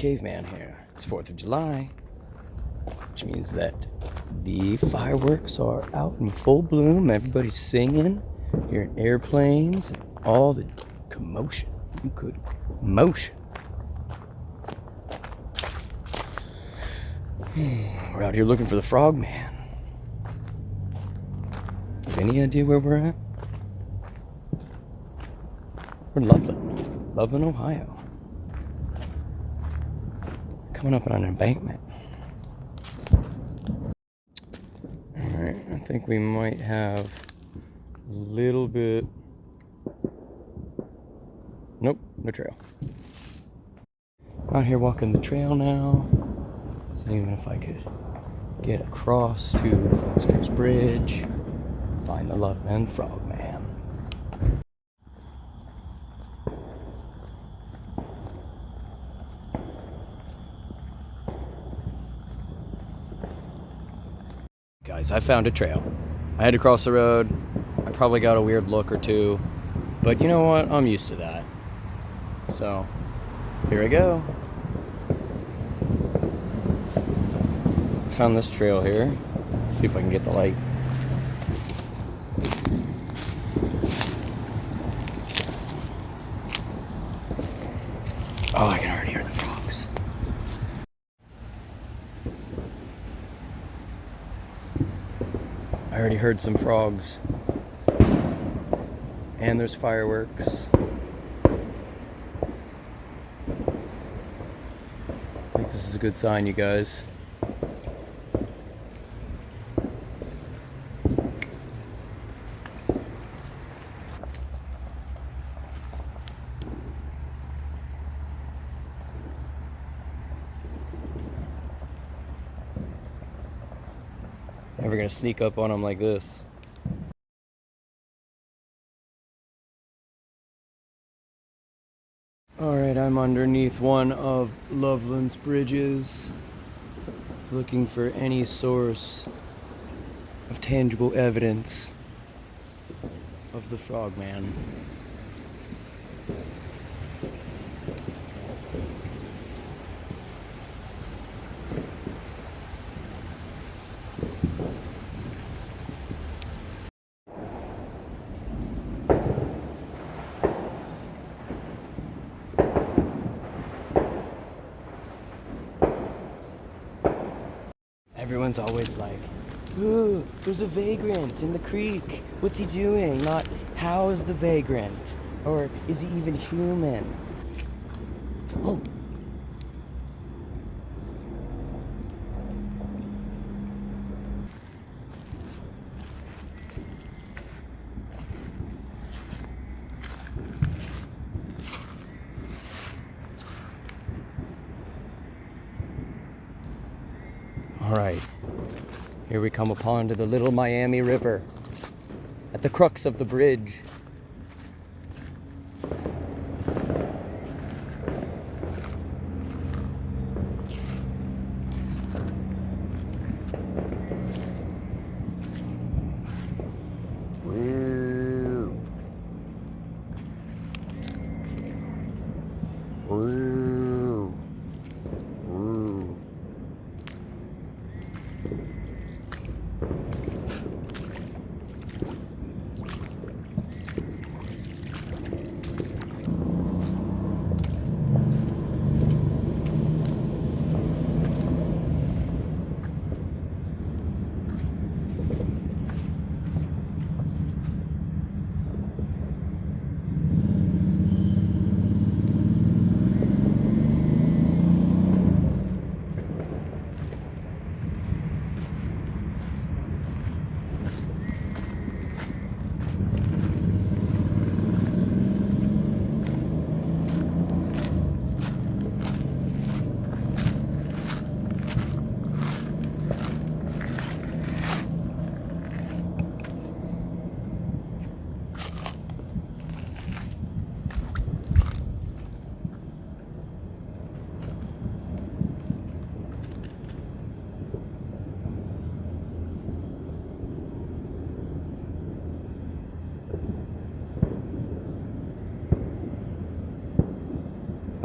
Lizardcaveman here. It's 4th of July, which means that the fireworks are out in full bloom. Everybody's singing, hearing airplanes, and all the commotion. You could motion. We're out here looking for the Frogman. Any idea where we're at? We're in Loveland, Ohio. Coming up on an embankment. Alright, I think we might have a little bit. Nope, no trail. Out here walking the trail now. Seeing if I could get across to Foster's Bridge. Find the Loveland Frogman. Guys, I found a trail. I had to cross the road. I probably got a weird look or two, but you know what? I'm used to that. So, here I go. Found this trail here. Let's see if I can get the light. Oh, I can already hear the frogs. I already heard some frogs. And there's fireworks. I think this is a good sign, you guys. Never gonna sneak up on them like this. Alright, I'm underneath one of Loveland's bridges, looking for any source of tangible evidence of the Frogman. Everyone's always like, ooh, there's a vagrant in the creek. What's he doing? Not, how is the vagrant? Or is he even human? Oh. All right, here we come upon to the Little Miami River at the crux of the bridge. Woo. Woo. Woo.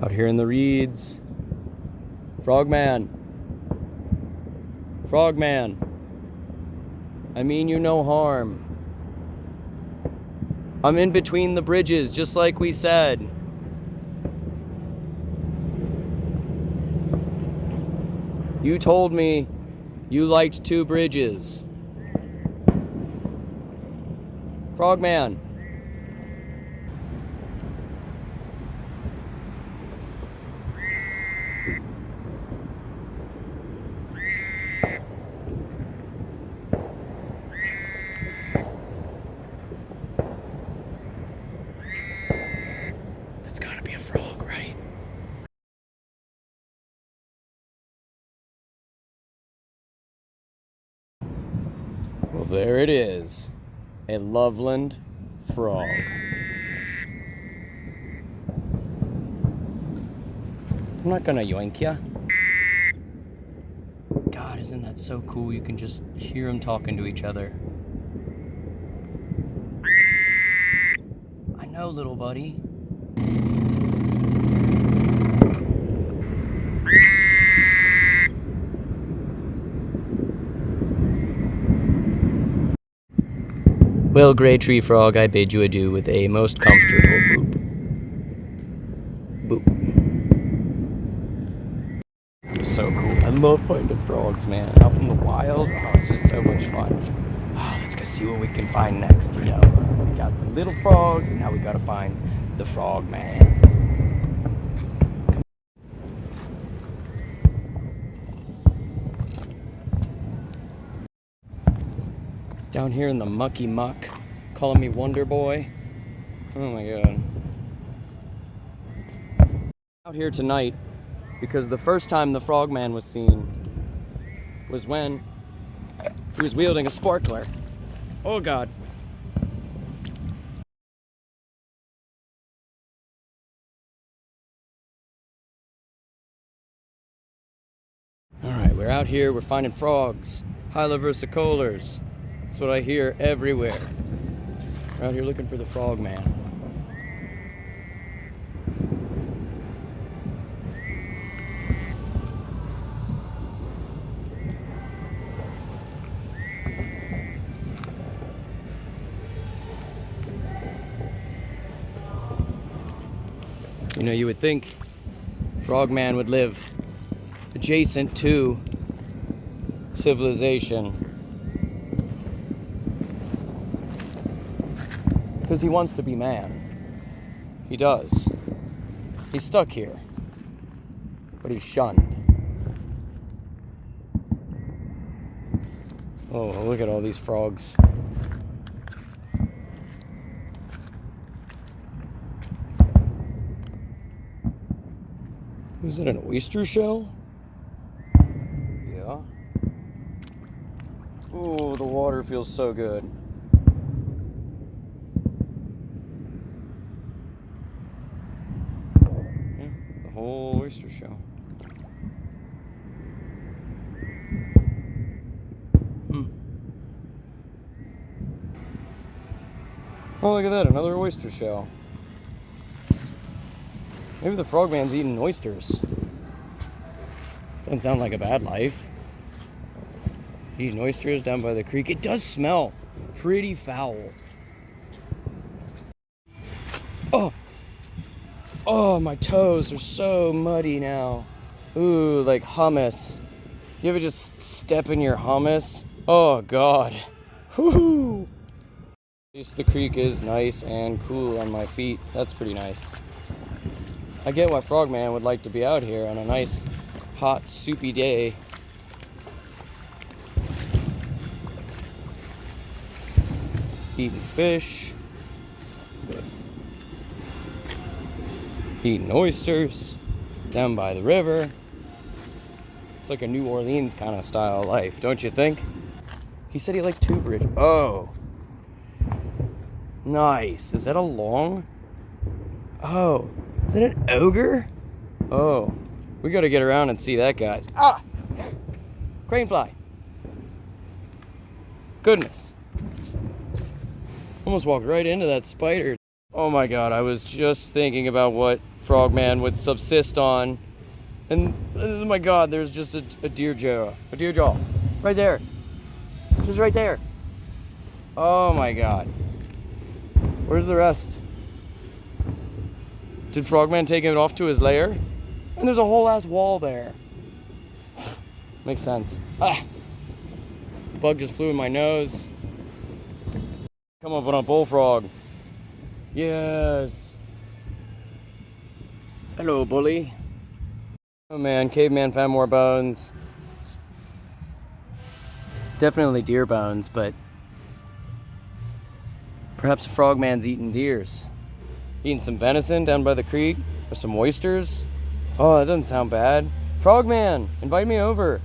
Out here in the reeds, Frogman. Frogman. I mean you no harm. I'm in between the bridges, just like we said. You told me you liked 2 bridges. Frogman. That's gotta be a frog, right? Well, there it is. A Loveland frog. I'm not gonna yoink ya. God, isn't that so cool? You can just hear them talking to each other. I know, little buddy. Well, Gray Tree Frog, I bid you adieu with a most comfortable boop. Boop. So cool. I love finding frogs, man. Out in the wild, oh, it's just so much fun. Oh, let's go see what we can find next, you know. We got the little frogs, and now we gotta find the Frogman. Down here in the mucky muck, calling me Wonder Boy. Oh my god. Out here tonight because the first time the Frogman was seen was when he was wielding a sparkler. Oh god. Alright, we're out here, we're finding frogs. Hyloversicolors. That's what I hear everywhere. We're out here looking for the Frogman. You know, you would think Frogman would live adjacent to civilization. Because he wants to be man. He does. He's stuck here. But he's shunned. Oh, look at all these frogs. Is it an oyster shell? Yeah. Oh, the water feels so good. Yeah, the whole oyster shell. Oh, look at that, another oyster shell. Maybe the Frogman's eating oysters. Doesn't sound like a bad life. Eating oysters down by the creek. It does smell pretty foul. Oh! Oh, my toes are so muddy now. Ooh, like hummus. You ever just step in your hummus? Oh, God. Whoo! At least the creek is nice and cool on my feet. That's pretty nice. I get why Frogman would like to be out here on a nice, hot, soupy day. Eating fish. Eating oysters. Down by the river. It's like a New Orleans kind of style of life, don't you think? He said he liked 2 bridges. Oh. Nice. Is that a long? Oh. Is that an ogre? Oh. We gotta get around and see that guy. Ah! Crane fly. Goodness. Almost walked right into that spider. Oh my god, I was just thinking about what Frogman would subsist on And oh my God, there's just a deer jaw. A deer jaw. Right there. Just right there. Oh my God. Where's the rest? Did Frogman take it off to his lair? And there's a whole ass wall there. Makes sense. Ah! Bug just flew in my nose. Come up on a bullfrog. Yes. Hello, bully. Oh man, caveman found more bones. Definitely deer bones, but perhaps a frogman's eating deers. Eating some venison down by the creek, or some oysters. Oh, that doesn't sound bad. Frogman, invite me over.